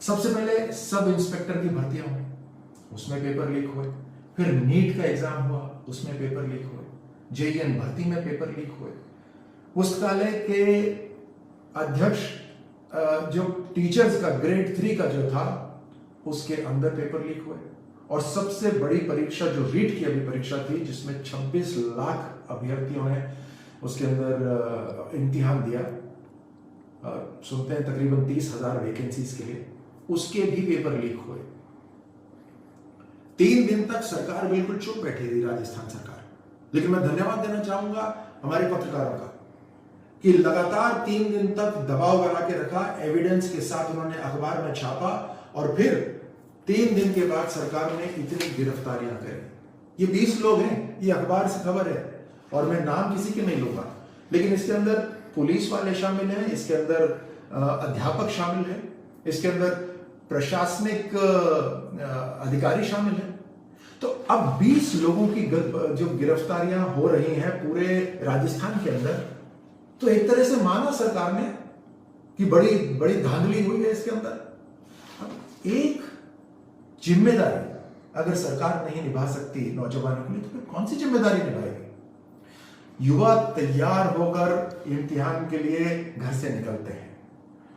सबसे पहले sub inspector की भर्तियां हुई, उसमें पेपर लीक हुए। फिर नीट का एग्जाम हुआ, उसमें पेपर लीक हुए। जेईएन भर्ती में पेपर लीक हुए। पुस्तकालय के अध्यक्ष जो टीचर्स का ग्रेड 3 का जो था, उसके अंदर पेपर लीक हुए। और सबसे बड़ी परीक्षा जो रीट की अभी परीक्षा थी, जिसमें 26 लाख अभ्यर्थियों ने उसके अंदर इम्तिहान दिया, सुनते हैं तकरीबन 30,000 वैकेंसीज के लिए, उसके भी पेपर लीक हुए। 3 दिन तक सरकार बिल्कुल चुप बैठी रही, राजस्थान सरकार। लेकिन मैं धन्यवाद देना चाहूंगा हमारे पत्रकारों का कि लगातार 3 दिन तक दबाव बना के रखा, एविडेंस के साथ उन्होंने अखबार में छापा और फिर 3 दिन के बाद सरकार ने इतनी गिरफ्तारियां करी। ये 20 लोग हैं, ये अखबार से खबर है और मैं नाम किसी के नहीं लूंगा, लेकिन इसके अंदर पुलिस वाले शामिल हैं, इसके अंदर अध्यापक शामिल हैं, इसके अंदर प्रशासनिक अधिकारी शामिल हैं। तो अब 20 लोगों की जो गिरफ्तारियां हो रही हैं पूरे राजस्थान के अंदर, तो एक तरह से माना सरकार ने कि बड़ी बड़ी धांधली हुई है इसके अंदर। अब एक जिम्मेदारी अगर सरकार नहीं निभा सकती नौजवानों के लिए, तो फिर कौन सी जिम्मेदारी निभाएगी? युवा तैयार होकर इम्तिहान के लिए घर से निकलते हैं,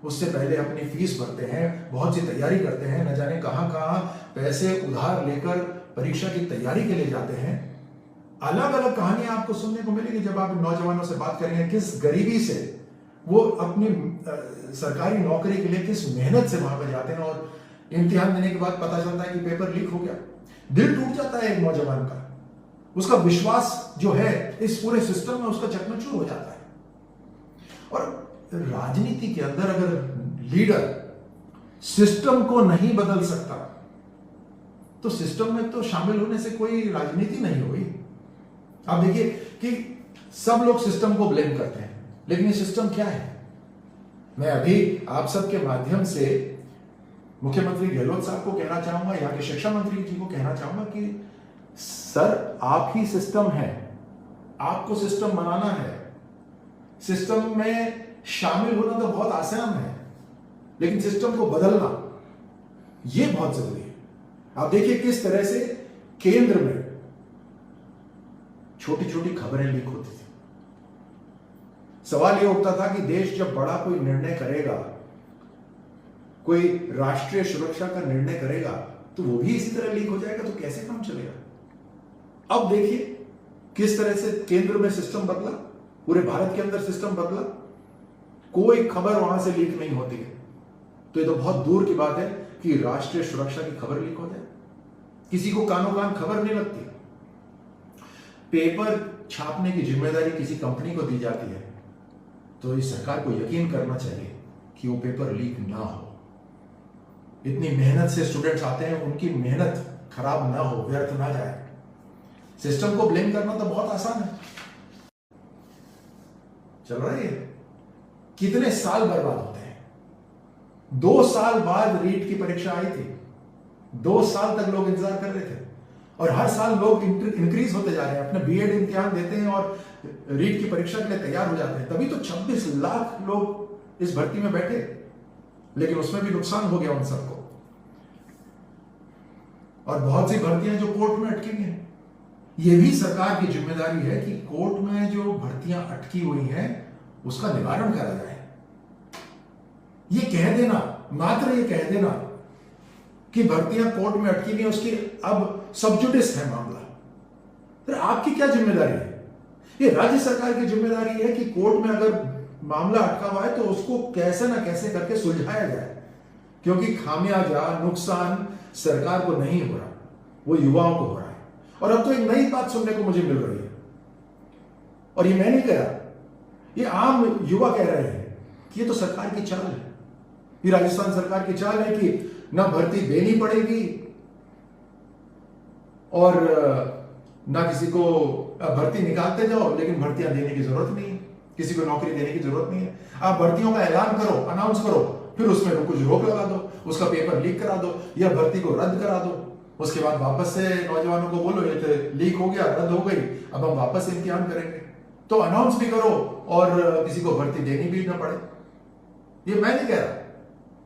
उससे पहले अपनी फीस भरते हैं, बहुत सी तैयारी करते हैं, न जाने कहां कहां पैसे उधार लेकर परीक्षा की तैयारी के लिए जाते हैं। अलग अलग कहानियां आपको सुनने को मिलेगी जब आप नौजवानों से बात करेंगे, किस गरीबी से वो अपनी सरकारी नौकरी के लिए किस मेहनत से वहां पर जाते हैं, और इम्तिहान देने के बाद पता चलता है कि पेपर लीक हो गया। दिल टूट जाता है एक नौजवान का, उसका विश्वास जो है इस पूरे सिस्टम में उसका चकनाचूर हो जाता है। और राजनीति के अंदर अगर लीडर सिस्टम को नहीं बदल सकता, तो सिस्टम में तो शामिल होने से कोई राजनीति नहीं हुई। आप देखिए कि सब लोग सिस्टम को ब्लेम करते हैं, लेकिन ये सिस्टम क्या है? मैं अभी आप सबके माध्यम से मुख्यमंत्री गहलोत साहब को कहना चाहूंगा, यहाँ के शिक्षा मंत्री जी को कहना चाहूंगा कि सर, आप ही सिस्टम है, आपको सिस्टम बनाना है। सिस्टम में शामिल होना तो बहुत आसान है, लेकिन सिस्टम को बदलना यह बहुत जरूरी है। आप देखिए किस तरह से केंद्र में छोटी छोटी खबरें लीक होती थी। सवाल यह उठता था कि देश जब बड़ा कोई निर्णय करेगा, कोई राष्ट्रीय सुरक्षा का निर्णय करेगा, तो वो भी इसी तरह लीक हो जाएगा, तो कैसे काम चलेगा? अब देखिए किस तरह से केंद्र में सिस्टम बदला, पूरे भारत के अंदर सिस्टम बदला, कोई खबर वहां से लीक नहीं होती है। तो ये तो बहुत दूर की बात है कि राष्ट्रीय सुरक्षा की खबर लीक हो जाए, किसी को कानों कान खबर नहीं लगती। पेपर छापने की जिम्मेदारी किसी कंपनी को दी जाती है, तो इस सरकार को यकीन करना चाहिए कि वो पेपर लीक ना हो। इतनी मेहनत से स्टूडेंट्स आते हैं, उनकी मेहनत खराब ना हो, व्यर्थ ना जाए। सिस्टम को ब्लेम करना तो बहुत आसान है। चल रही है, कितने साल बर्बाद होते हैं। 2 साल बाद रीट की परीक्षा आई थी, 2 साल तक लोग इंतजार कर रहे थे, और हर साल लोग इंक्रीज होते जा रहे हैं, अपने बीएड इम्तिहान देते हैं और रीट की परीक्षा के लिए तैयार हो जाते हैं। तभी तो 26 लाख लोग इस भर्ती में बैठे, लेकिन उसमें भी नुकसान हो गया उन सबको। और बहुत सी भर्तियां जो कोर्ट में अटकी हैं, यह भी सरकार की जिम्मेदारी है कि कोर्ट में जो भर्तियां अटकी हुई हैं उसका निवारण करा जाए। ये कह देना, मात्र ये कह देना कि भर्तियां कोर्ट में अटकी नहीं, उसकी अब सब जुडिस है मामला, तो आपकी क्या जिम्मेदारी है? ये राज्य सरकार की जिम्मेदारी है कि कोर्ट में अगर मामला अटका हुआ है तो उसको कैसे ना कैसे करके सुलझाया जाए, क्योंकि खामियाजा नुकसान सरकार को नहीं हो रहा, वो युवाओं को हो रहा है। और अब तो एक नई बात सुनने को मुझे मिल रही है, और ये मैं नहीं कह रहा, ये आम युवा कह रहे हैं कि ये तो सरकार की चाल है, ये राजस्थान सरकार की चाल है कि ना भर्ती देनी पड़ेगी और ना किसी को भर्ती निकालते जाओ, लेकिन भर्तियां देने की जरूरत नहीं है, किसी को नौकरी देने की जरूरत नहीं है। आप भर्तियों का ऐलान करो, अनाउंस करो, फिर उसमें कुछ रोक लगा दो, उसका पेपर लीक करा दो या भर्ती को रद्द करा दो। उसके बाद वापस से नौजवानों को बोलो ये तो लीक हो गया, रद्द हो गई, अब हम वापस से इम्तिहान करेंगे। तो अनाउंस भी करो और किसी को भर्ती देनी भी ना पड़े। ये मैं नहीं कह रहा,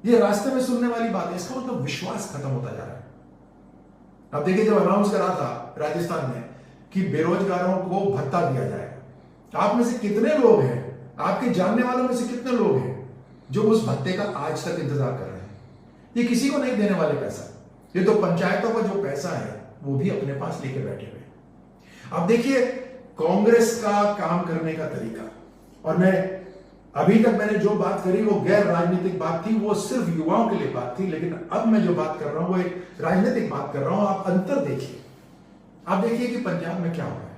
ये रास्ते में सुनने वाली बात है। इसका मतलब विश्वास खत्म होता जा रहा है। अब देखिए, जब अनाउंस करा था राजस्थान में कि बेरोजगारों को भत्ता दिया जाएगा, आप में से कितने लोग हैं, आपके जानने वालों में से कितने लोग हैं जो उस भत्ते का आज तक इंतजार कर रहे हैं? ये किसी को नहीं देने वाले पैसा, ये तो पंचायतों का जो पैसा है वो भी अपने पास लेके बैठे हुए। अब देखिए कांग्रेस का काम करने का तरीका, और मैं अभी तक मैंने जो बात करी वो गैर राजनीतिक बात थी, वो सिर्फ युवाओं के लिए बात थी, लेकिन अब मैं जो बात कर रहा हूं वो एक राजनीतिक बात कर रहा हूं। आप अंतर देखिए, आप देखिए कि पंजाब में क्या हो रहा है,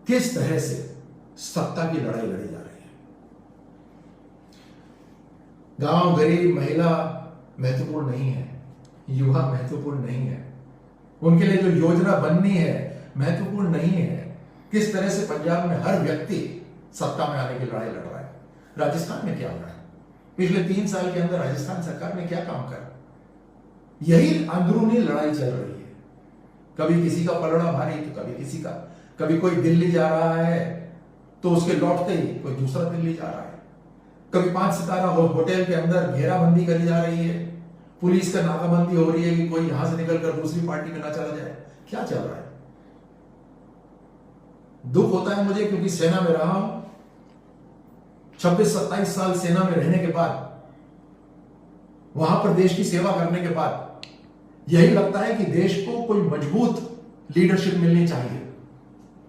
किस तरह से सत्ता की लड़ाई लड़ी जा रही है। गांव, गरीब, महिला महत्वपूर्ण नहीं है, युवा महत्वपूर्ण नहीं है, उनके लिए जो योजना बननी है महत्वपूर्ण नहीं है। किस तरह से पंजाब में हर व्यक्ति सत्ता में आने की लड़ाई लड़ रहा है। राजस्थान में क्या हो रहा है, पिछले 3 साल के अंदर राजस्थान सरकार ने क्या काम करा, यही अंदरूनी लड़ाई चल रही है। कभी किसी का पलड़ा भारी तो कभी किसी का, कभी कोई दिल्ली जा रहा है तो उसके लौटते ही कोई दूसरा दिल्ली जा रहा है, कभी 5 सितारा होटल के अंदर घेराबंदी करी जा रही है, पुलिस का नाकाबंदी हो रही है कि कोई यहां से निकलकर दूसरी पार्टी में ना चला जाए। क्या चल रहा है? दुख होता है मुझे, क्योंकि सेना में रहा हूं, 26-27 साल सेना में रहने के बाद, वहां पर देश की सेवा करने के बाद यही लगता है कि देश को कोई मजबूत लीडरशिप मिलनी चाहिए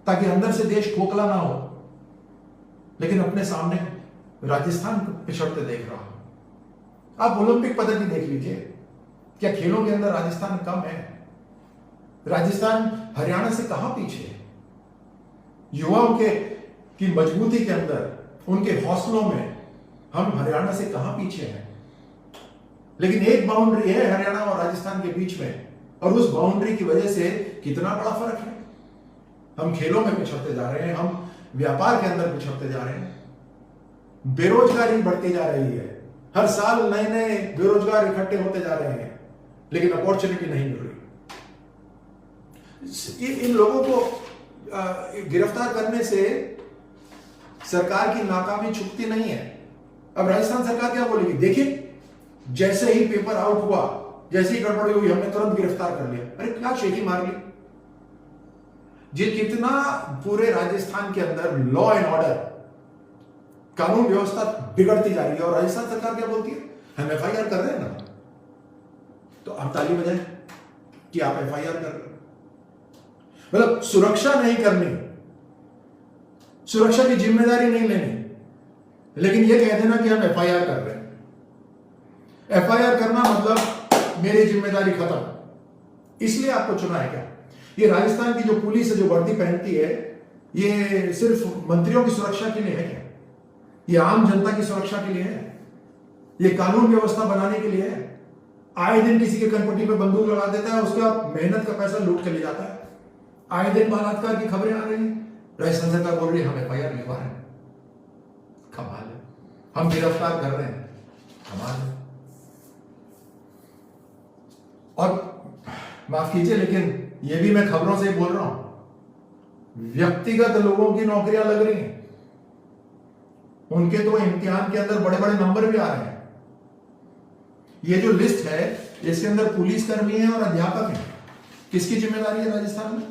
ताकि अंदर से देश खोखला ना हो। लेकिन अपने सामने राजस्थान पिछड़ते देख रहा हूं। आप ओलंपिक पदक ही देख लीजिए, क्या खेलों के अंदर राजस्थान कम है? राजस्थान हरियाणा से कहां पीछे है? युवाओं की मजबूती के अंदर, उनके हौसलों में हम हरियाणा से कहां पीछे हैं? लेकिन एक बाउंड्री है हरियाणा और राजस्थान के बीच में, और उस बाउंड्री की वजह से कितना बड़ा फर्क है। हम खेलों में पिछड़ते जा रहे हैं, हम व्यापार के अंदर पिछड़ते जा रहे हैं, बेरोजगारी बढ़ती जा रही है, हर साल नए नए बेरोजगार इकट्ठे होते जा रहे हैं, लेकिन अपॉर्चुनिटी नहीं मिल रही। इन लोगों को गिरफ्तार करने से सरकार की नाकामी छुपती नहीं है। अब राजस्थान सरकार क्या बोलेगी? देखिए, जैसे ही पेपर आउट हुआ, जैसे ही गड़बड़ी हुई, हमने तुरंत गिरफ्तार कर लिया। अरे क्या शेखी मार ली? ये कितना पूरे राजस्थान के अंदर लॉ एंड ऑर्डर, कानून व्यवस्था बिगड़ती जा रही है, और राजस्थान सरकार क्या बोलती है? हम एफआईआर कर रहे हैं ना, तो आप ताली बजाएं कि आप एफआईआर कर रहे हैं। मतलब सुरक्षा नहीं करनी, सुरक्षा की जिम्मेदारी नहीं लेनी, लेकिन यह कह देना कि हम एफआईआर कर रहे हैं। एफआईआर करना मतलब मेरी जिम्मेदारी खत्म, इसलिए आपको चुना है क्या? ये राजस्थान की जो पुलिस है, जो वर्दी पहनती है, ये सिर्फ मंत्रियों की सुरक्षा के लिए है क्या? ये आम जनता की सुरक्षा के लिए है? ये कानून व्यवस्था बनाने के लिए है? आए दिन किसी के कनपट्टी पे बंदूक लगा देता है, उसका मेहनत का पैसा लूट के ले जाता है। आए दिन बलात्कार की खबरें आ रही हैं, राजस्थान सरकार बोल रही है हम एफआईआर लिखवा रहे हैं। कमाल है, हम गिरफ्तार कर रहे हैं, कमाल है। और माफ कीजिए, लेकिन यह भी मैं खबरों से बोल रहा हूं, व्यक्तिगत लोगों की नौकरियां लग रही हैं, उनके तो इम्तिहान के अंदर बड़े बड़े नंबर भी आ रहे हैं। ये जो लिस्ट है, इसके अंदर पुलिसकर्मी है और अध्यापक है। किसकी जिम्मेदारी है राजस्थान में?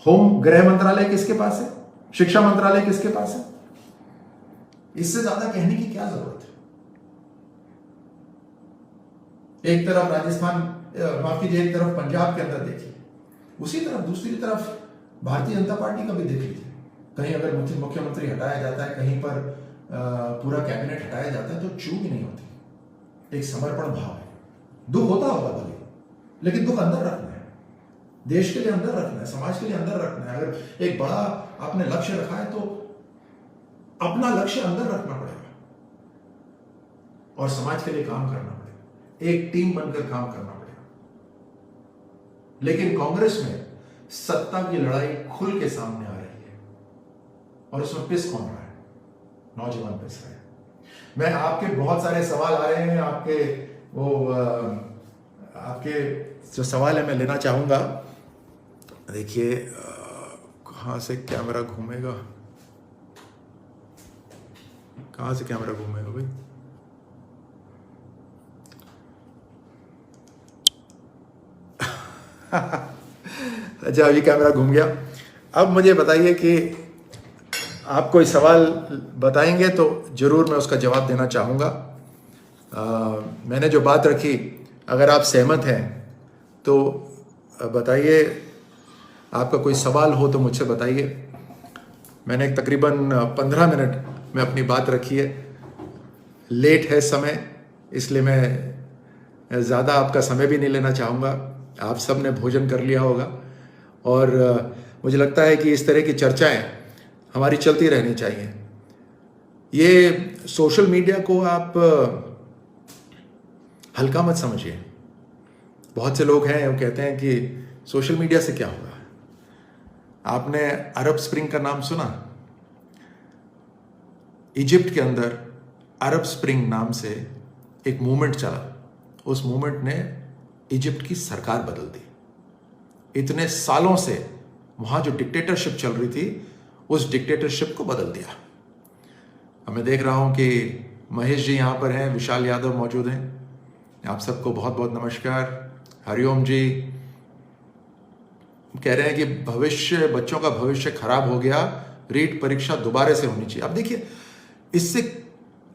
होम गृह मंत्रालय किसके पास है? शिक्षा मंत्रालय किसके पास है? इससे ज्यादा कहने की क्या जरूरत है? एक तरफ राजस्थान, माफ कीजिए, एक तरफ पंजाब के अंदर देखिए, उसी तरफ दूसरी तरफ भारतीय जनता पार्टी का भी देख लीजिए। कहीं अगर मुख्यमंत्री हटाया जाता है, कहीं पर पूरा कैबिनेट हटाया जाता है, तो चूक नहीं होती। एक समर्पण भाव है। दुख होता होगा भले, लेकिन दुख अंदर रखना है, देश के लिए अंदर रखना है, समाज के लिए अंदर रखना है। अगर एक बड़ा आपने लक्ष्य रखा है तो अपना लक्ष्य अंदर रखना पड़ेगा और समाज के लिए काम करना पड़ेगा, एक टीम बनकर काम करना पड़ेगा। लेकिन कांग्रेस में सत्ता की लड़ाई खुल के सामने आ रही है, और उसमें पिस कौन रहा है? नौजवान पिस रहे हैं। मैं आपके बहुत सारे सवाल आ रहे हैं, आपके जो सवाल है मैं लेना चाहूंगा। देखिए कहां से कैमरा घूमेगा, कहां से कैमरा घूमेगा भाई? अच्छा, अभी कैमरा घूम गया। अब मुझे बताइए कि आप कोई सवाल बताएंगे तो ज़रूर मैं उसका जवाब देना चाहूँगा। मैंने जो बात रखी, अगर आप सहमत हैं तो बताइए, आपका कोई सवाल हो तो मुझसे बताइए। मैंने तकरीबन 15 मिनट में अपनी बात रखी है। लेट है समय, इसलिए मैं ज़्यादा आपका समय भी नहीं लेना चाहूँगा। आप सब ने भोजन कर लिया होगा और मुझे लगता है कि इस तरह की चर्चाएं हमारी चलती रहनी चाहिए। ये सोशल मीडिया को आप हल्का मत समझिए। बहुत से लोग हैं वो कहते हैं कि सोशल मीडिया से क्या होगा। आपने अरब स्प्रिंग का नाम सुना? इजिप्ट के अंदर अरब स्प्रिंग नाम से एक मूवमेंट चला। उस मूवमेंट ने इजिप्ट की सरकार बदल दी। इतने सालों से वहां जो डिक्टेटरशिप चल रही थी, उस डिक्टेटरशिप को बदल दिया। अब मैं देख रहा हूं कि महेश जी यहां पर हैं, विशाल यादव मौजूद हैं। आप सबको बहुत बहुत नमस्कार। हरिओम जी कह रहे हैं कि भविष्य, बच्चों का भविष्य खराब हो गया, रीट परीक्षा दोबारा से होनी चाहिए। अब देखिए, इससे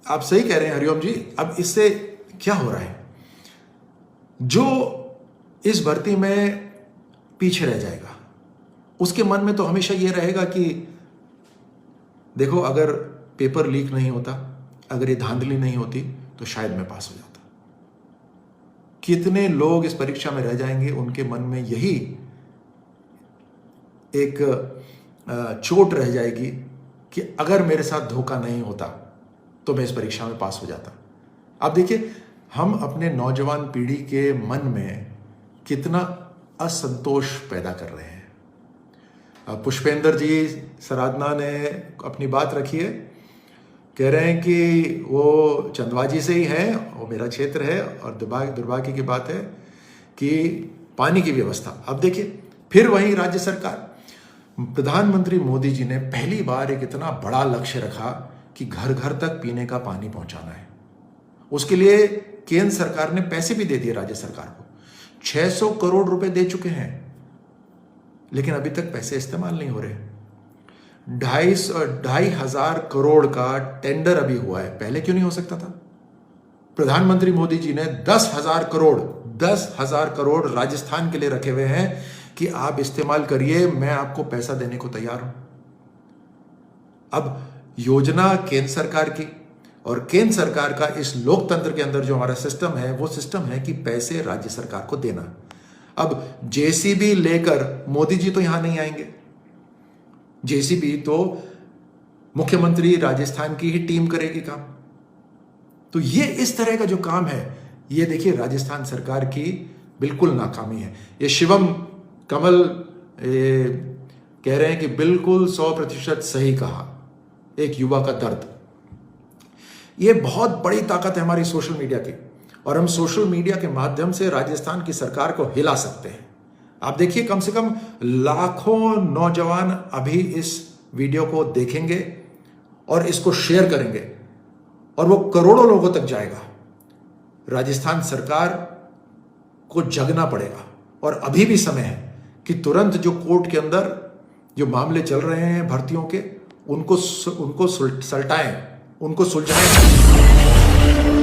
आप सही कह रहे हैं हरिओम जी। अब इससे क्या हो रहा है? जो इस भर्ती में पीछे रह जाएगा, उसके मन में तो हमेशा यह रहेगा कि देखो, अगर पेपर लीक नहीं होता, अगर ये धांधली नहीं होती तो शायद मैं पास हो जाता। कितने लोग इस परीक्षा में रह जाएंगे, उनके मन में यही एक चोट रह जाएगी कि अगर मेरे साथ धोखा नहीं होता तो मैं इस परीक्षा में पास हो जाता। अब देखिए, हम अपने नौजवान पीढ़ी के मन में कितना असंतोष पैदा कर रहे हैं। पुष्पेंद्र जी सराधना ने अपनी बात रखी है, कह रहे हैं कि वो चंदवाजी से ही है, वो मेरा क्षेत्र है, और दुर्भाग्य की बात है कि पानी की व्यवस्था। अब देखिए, फिर वही राज्य सरकार, प्रधानमंत्री मोदी जी ने पहली बार एक इतना बड़ा लक्ष्य रखा कि घर घर तक पीने का पानी पहुंचाना है। उसके लिए केंद्र सरकार ने पैसे भी दे दिए राज्य सरकार को। 600 करोड़ रुपए दे चुके हैं, लेकिन अभी तक पैसे इस्तेमाल नहीं हो रहे। 2,500 करोड़ का टेंडर अभी हुआ है, पहले क्यों नहीं हो सकता था? प्रधानमंत्री मोदी जी ने 10,000 करोड़ राजस्थान के लिए रखे हुए हैं कि आप इस्तेमाल करिए, मैं आपको पैसा देने को तैयार हूं। अब योजना केंद्र सरकार की, और केंद्र सरकार का इस लोकतंत्र के अंदर जो हमारा सिस्टम है, वो सिस्टम है कि पैसे राज्य सरकार को देना। अब जेसीबी लेकर मोदी जी तो यहां नहीं आएंगे। जेसीबी तो मुख्यमंत्री राजस्थान की ही टीम करेगी काम। तो ये इस तरह का जो काम है, ये देखिए राजस्थान सरकार की बिल्कुल नाकामी है। ये शिवम कमल कह रहे हैं कि बिल्कुल 100% सही कहा, एक युवा का दर्द। ये बहुत बड़ी ताकत है हमारी सोशल मीडिया की, और हम सोशल मीडिया के माध्यम से राजस्थान की सरकार को हिला सकते हैं। आप देखिए, कम से कम लाखों नौजवान अभी इस वीडियो को देखेंगे और इसको शेयर करेंगे, और वो करोड़ों लोगों तक जाएगा। राजस्थान सरकार को जगना पड़ेगा, और अभी भी समय है कि तुरंत जो कोर्ट के अंदर जो मामले चल रहे हैं भर्तियों के, उनको सुलटाएं, उनको सुलझाएं।